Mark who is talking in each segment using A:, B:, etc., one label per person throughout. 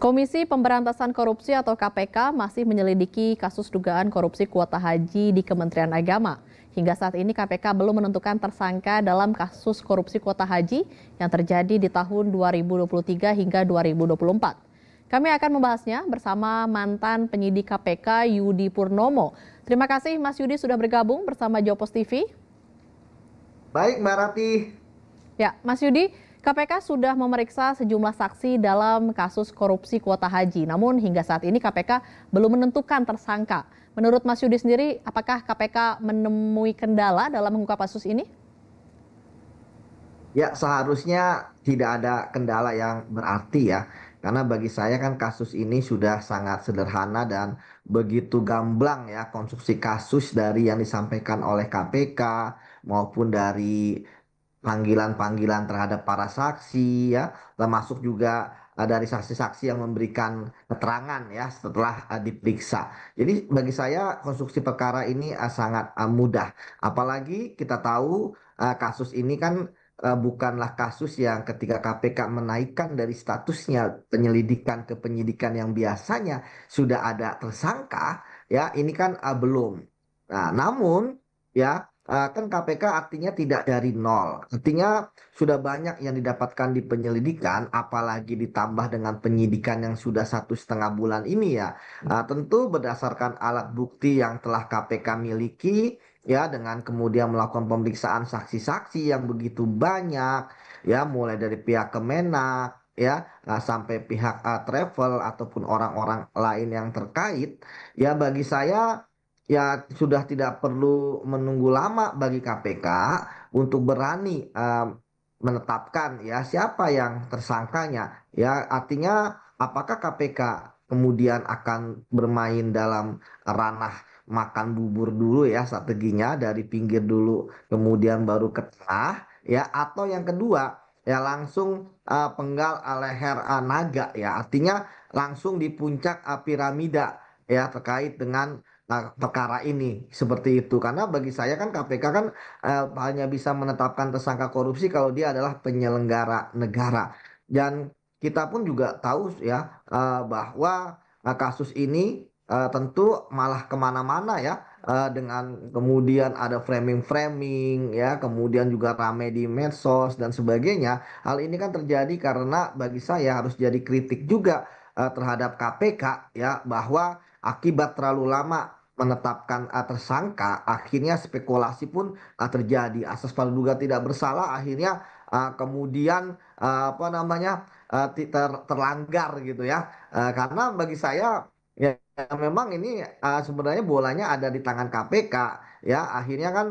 A: Komisi Pemberantasan Korupsi atau KPK masih menyelidiki kasus dugaan korupsi kuota haji di Kementerian Agama. Hingga saat ini KPK belum menentukan tersangka dalam kasus korupsi kuota haji yang terjadi di tahun 2023 hingga 2024. Kami akan membahasnya bersama mantan penyidik KPK Yudi Purnomo. Terima kasih Mas Yudi sudah bergabung bersama Jopos TV.
B: Baik, Mbak Rati.
A: Ya, Mas Yudi, KPK sudah memeriksa sejumlah saksi dalam kasus korupsi kuota haji. Namun hingga saat ini KPK belum menentukan tersangka. Menurut Mas Yudi sendiri, apakah KPK menemui kendala dalam mengungkap kasus ini?
B: Ya, seharusnya tidak ada kendala yang berarti ya. Karena bagi saya kan kasus ini sudah sangat sederhana dan begitu gamblang ya konstruksi kasus dari yang disampaikan oleh KPK maupun dari panggilan-panggilan terhadap para saksi ya, termasuk juga dari saksi-saksi yang memberikan keterangan ya setelah diperiksa. Jadi bagi saya konstruksi perkara ini sangat mudah. Apalagi kita tahu kasus ini kan bukanlah kasus yang ketika KPK menaikkan dari statusnya penyelidikan ke penyidikan yang biasanya sudah ada tersangka ya, ini kan belum. Nah, namun ya kan KPK artinya tidak dari nol. Artinya sudah banyak yang didapatkan di penyelidikan, apalagi ditambah dengan penyidikan yang sudah 1,5 bulan ini ya. Tentu berdasarkan alat bukti yang telah KPK miliki, ya dengan kemudian melakukan pemeriksaan saksi-saksi yang begitu banyak, ya mulai dari pihak Kemenak, ya sampai pihak travel ataupun orang-orang lain yang terkait, ya bagi saya. Ya, sudah tidak perlu menunggu lama bagi KPK untuk berani menetapkan ya siapa yang tersangkanya. Ya, artinya apakah KPK kemudian akan bermain dalam ranah makan bubur dulu ya strateginya dari pinggir dulu kemudian baru ke tengah ya, atau yang kedua ya langsung penggal leher naga ya, artinya langsung di puncak piramida ya terkait dengan perkara ini seperti itu. Karena bagi saya kan KPK kan hanya bisa menetapkan tersangka korupsi kalau dia adalah penyelenggara negara. Dan kita pun juga tahu ya bahwa kasus ini tentu malah kemana-mana ya, dengan kemudian ada framing-framing ya, kemudian juga rame di medsos dan sebagainya. Hal ini kan terjadi karena bagi saya harus jadi kritik juga terhadap KPK ya, bahwa akibat terlalu lama menetapkan tersangka, akhirnya spekulasi pun terjadi. Asas praduga tidak bersalah, akhirnya kemudian apa namanya terlanggar gitu ya. Karena bagi saya ya memang ini sebenarnya bolanya ada di tangan KPK ya. Akhirnya kan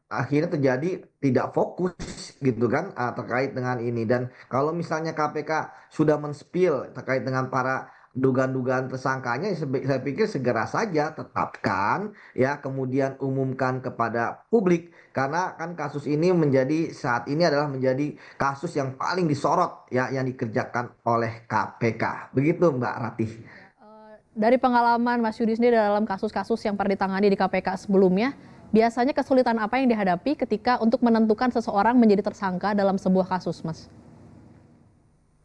B: akhirnya terjadi tidak fokus gitu kan terkait dengan ini. Dan kalau misalnya KPK sudah menspil terkait dengan para dugaan-dugaan tersangkanya, saya pikir segera saja tetapkan ya, kemudian umumkan kepada publik, karena kan kasus ini menjadi saat ini adalah menjadi kasus yang paling disorot ya yang dikerjakan oleh KPK. Begitu Mbak Ratih.
A: Dari pengalaman Mas Yudi sendiri dalam kasus-kasus yang pernah ditangani di KPK sebelumnya, biasanya kesulitan apa yang dihadapi ketika untuk menentukan seseorang menjadi tersangka dalam sebuah kasus, Mas?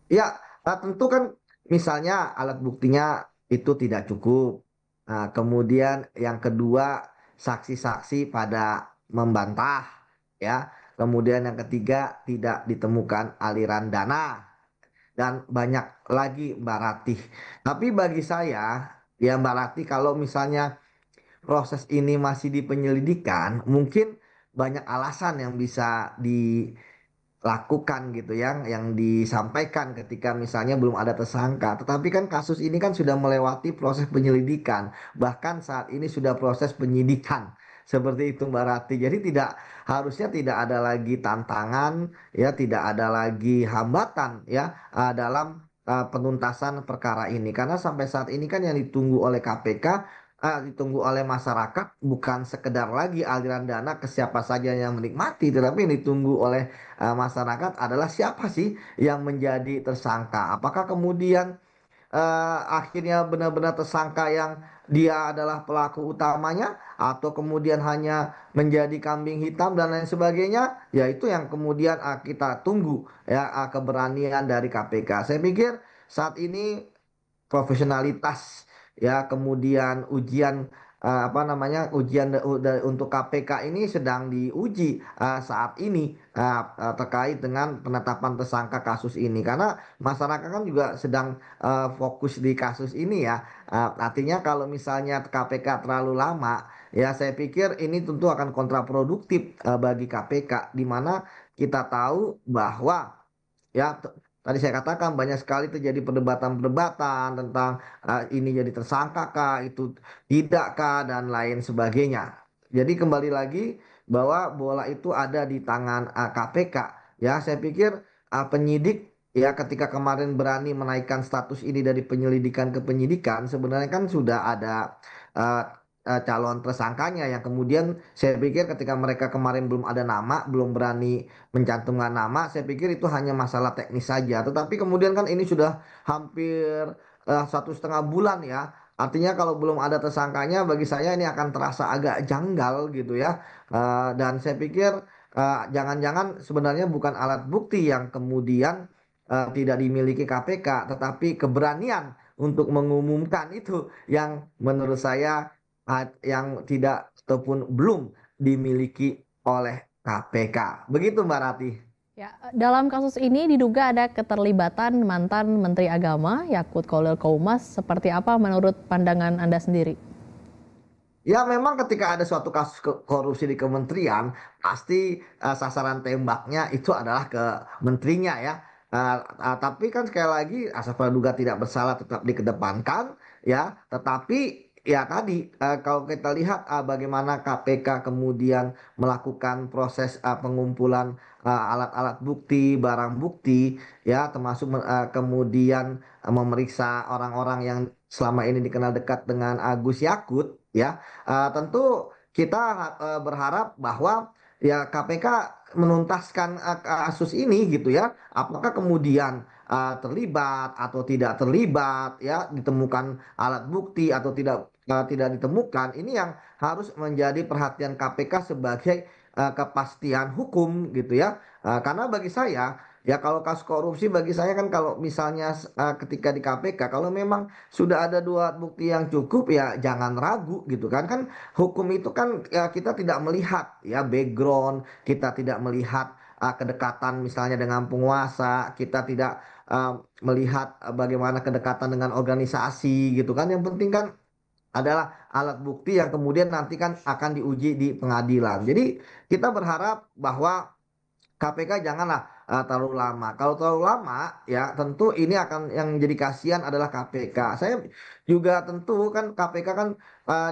B: Ya, tentu kan misalnya alat buktinya itu tidak cukup. Nah, kemudian yang kedua saksi-saksi pada membantah ya. Kemudian yang ketiga tidak ditemukan aliran dana dan banyak lagi Mbak Ratih. Tapi bagi saya ya Mbak Ratih, kalau misalnya proses ini masih di penyelidikan, mungkin banyak alasan yang bisa lakukan gitu yang disampaikan ketika misalnya belum ada tersangka. Tetapi kan kasus ini kan sudah melewati proses penyelidikan, bahkan saat ini sudah proses penyidikan seperti itu Mbak Rati. Jadi harusnya tidak ada lagi tantangan ya, tidak ada lagi hambatan ya dalam penuntasan perkara ini, karena sampai saat ini kan yang ditunggu oleh KPK, ditunggu oleh masyarakat bukan sekedar lagi aliran dana ke siapa saja yang menikmati, tetapi yang ditunggu oleh masyarakat adalah siapa sih yang menjadi tersangka. Apakah kemudian akhirnya benar-benar tersangka yang dia adalah pelaku utamanya, atau kemudian hanya menjadi kambing hitam dan lain sebagainya, ya itu yang kemudian kita tunggu ya keberanian dari KPK. Saya pikir saat ini profesionalitas ya, kemudian ujian apa namanya, ujian untuk KPK ini sedang diuji saat ini terkait dengan penetapan tersangka kasus ini, karena masyarakat kan juga sedang fokus di kasus ini ya. Artinya kalau misalnya KPK terlalu lama, ya saya pikir ini tentu akan kontraproduktif bagi KPK, di mana kita tahu bahwa ya tadi saya katakan banyak sekali terjadi perdebatan-perdebatan tentang ini jadi tersangka kah, itu tidak kah, dan lain sebagainya. Jadi kembali lagi bahwa bola itu ada di tangan KPK. Ya, saya pikir penyidik ya ketika kemarin berani menaikkan status ini dari penyelidikan ke penyidikan, sebenarnya kan sudah ada uh, calon tersangkanya, yang kemudian saya pikir ketika mereka kemarin belum ada nama, belum berani mencantumkan nama, saya pikir itu hanya masalah teknis saja. Tetapi kemudian kan ini sudah hampir 1,5 bulan ya. Artinya kalau belum ada tersangkanya, bagi saya ini akan terasa agak janggal gitu ya. Dan saya pikir jangan-jangan sebenarnya bukan alat bukti yang kemudian tidak dimiliki KPK, tetapi keberanian untuk mengumumkan itu yang menurut saya yang tidak ataupun belum dimiliki oleh KPK. Begitu Mbak Rati.
A: Ya, dalam kasus ini diduga ada keterlibatan mantan Menteri Agama Yakut Khalil Qaumas. Seperti apa menurut pandangan Anda sendiri?
B: Ya memang ketika ada suatu kasus korupsi di kementerian, pasti sasaran tembaknya itu adalah ke menterinya ya. Tapi kan sekali lagi asas praduga tidak bersalah tetap dikedepankan ya. Tetapi ya tadi kalau kita lihat bagaimana KPK kemudian melakukan proses pengumpulan alat-alat bukti, barang bukti ya, termasuk kemudian memeriksa orang-orang yang selama ini dikenal dekat dengan Agus Yakut ya. Tentu kita berharap bahwa ya KPK menuntaskan kasus ini gitu ya. Apakah kemudian terlibat atau tidak terlibat ya, ditemukan alat bukti atau tidak ditemukan, ini yang harus menjadi perhatian KPK sebagai kepastian hukum gitu ya. Karena bagi saya ya, kalau kasus korupsi bagi saya kan, kalau misalnya ketika di KPK kalau memang sudah ada dua alat bukti yang cukup, ya jangan ragu gitu kan. Kan hukum itu kan ya, kita tidak melihat ya background, kita tidak melihat kedekatan misalnya dengan penguasa, kita tidak melihat bagaimana kedekatan dengan organisasi gitu kan. Yang penting kan adalah alat bukti yang kemudian nanti kan akan diuji di pengadilan. Jadi kita berharap bahwa KPK janganlah terlalu lama. Kalau terlalu lama, ya tentu ini akan, yang jadi kasihan adalah KPK. Saya juga tentu kan KPK kan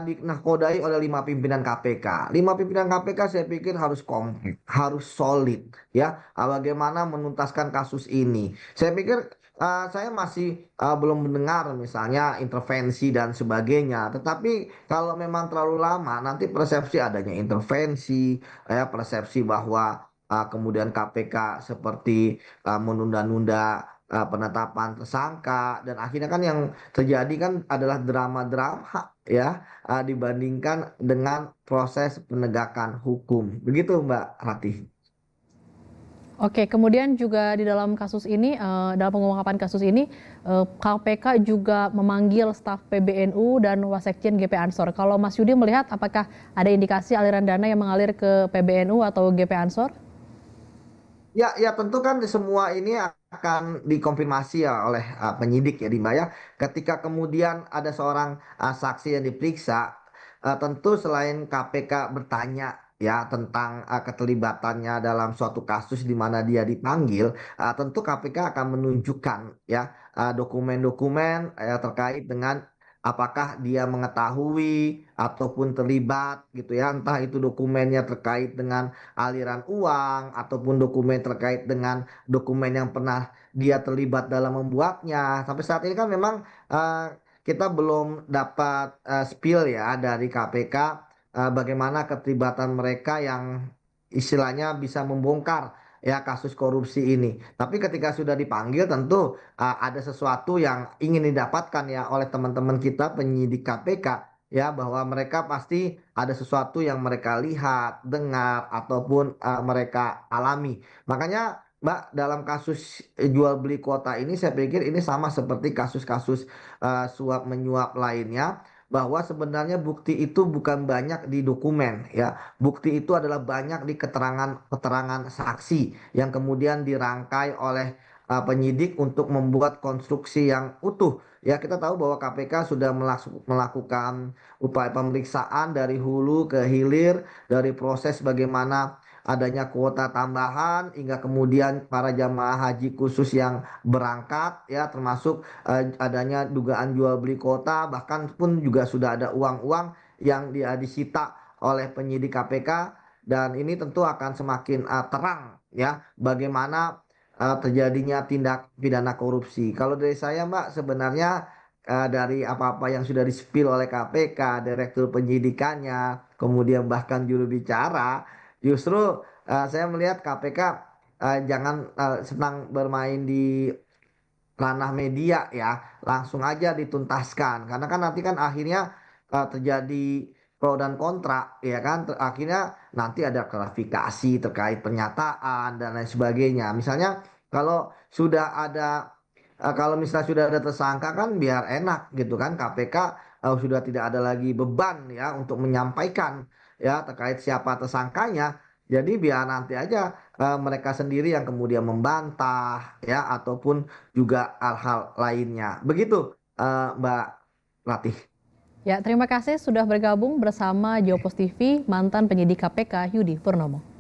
B: dinakodai oleh 5 pimpinan KPK. 5 pimpinan KPK saya pikir harus komplek, harus solid, ya. Bagaimana menuntaskan kasus ini? Saya pikir saya masih belum mendengar misalnya intervensi dan sebagainya. Tetapi kalau memang terlalu lama, nanti persepsi adanya intervensi, ya persepsi bahwa kemudian KPK seperti menunda-nunda penetapan tersangka, dan akhirnya kan yang terjadi kan adalah drama-drama ya, dibandingkan dengan proses penegakan hukum. Begitu Mbak Ratih.
A: Oke, kemudian juga di dalam kasus ini, dalam pengungkapan kasus ini, KPK juga memanggil staf PBNU dan Wasekjen GP Ansor. Kalau Mas Yudi melihat, apakah ada indikasi aliran dana yang mengalir ke PBNU atau GP Ansor?
B: Ya, ya tentu kan semua ini akan dikonfirmasi ya oleh penyidik ya, Dimba ya. Ketika kemudian ada seorang saksi yang diperiksa, tentu selain KPK bertanya ya tentang keterlibatannya dalam suatu kasus di mana dia dipanggil, tentu KPK akan menunjukkan ya dokumen-dokumen terkait dengan apakah dia mengetahui ataupun terlibat gitu ya, entah itu dokumennya terkait dengan aliran uang ataupun dokumen terkait dengan dokumen yang pernah dia terlibat dalam membuatnya. Sampai saat ini kan memang kita belum dapat spill ya dari KPK bagaimana keterlibatan mereka yang istilahnya bisa membongkar ya kasus korupsi ini. Tapi ketika sudah dipanggil, tentu ada sesuatu yang ingin didapatkan ya oleh teman-teman kita penyidik KPK, ya, bahwa mereka pasti ada sesuatu yang mereka lihat, dengar, ataupun mereka alami. Makanya Mbak, dalam kasus jual beli kuota ini saya pikir ini sama seperti kasus-kasus suap menyuap lainnya, bahwa sebenarnya bukti itu bukan banyak di dokumen ya. Bukti itu adalah banyak di keterangan-keterangan saksi yang kemudian dirangkai oleh penyidik untuk membuat konstruksi yang utuh. Ya, kita tahu bahwa KPK sudah melakukan upaya pemeriksaan dari hulu ke hilir, dari proses bagaimana adanya kuota tambahan hingga kemudian para jamaah haji khusus yang berangkat ya, termasuk adanya dugaan jual beli kuota, bahkan pun juga sudah ada uang-uang yang disita oleh penyidik KPK. Dan ini tentu akan semakin terang ya bagaimana terjadinya tindak pidana korupsi. Kalau dari saya Mbak, sebenarnya dari apa-apa yang sudah disepil oleh KPK, direktur penyidikannya, kemudian bahkan juru bicara, justru saya melihat KPK jangan senang bermain di ranah media ya, langsung aja dituntaskan. Karena kan nanti kan akhirnya terjadi pro dan kontra ya kan. Akhirnya nanti ada klarifikasi terkait pernyataan dan lain sebagainya. Misalnya kalau sudah ada kalau misalnya sudah ada tersangka kan biar enak gitu kan, KPK sudah tidak ada lagi beban ya untuk menyampaikan ya terkait siapa tersangkanya. Jadi biar nanti aja mereka sendiri yang kemudian membantah ya ataupun juga hal-hal lainnya. Begitu Mbak Ratih.
A: Ya, terima kasih sudah bergabung bersama Jopos TV, mantan penyidik KPK Yudi Purnomo.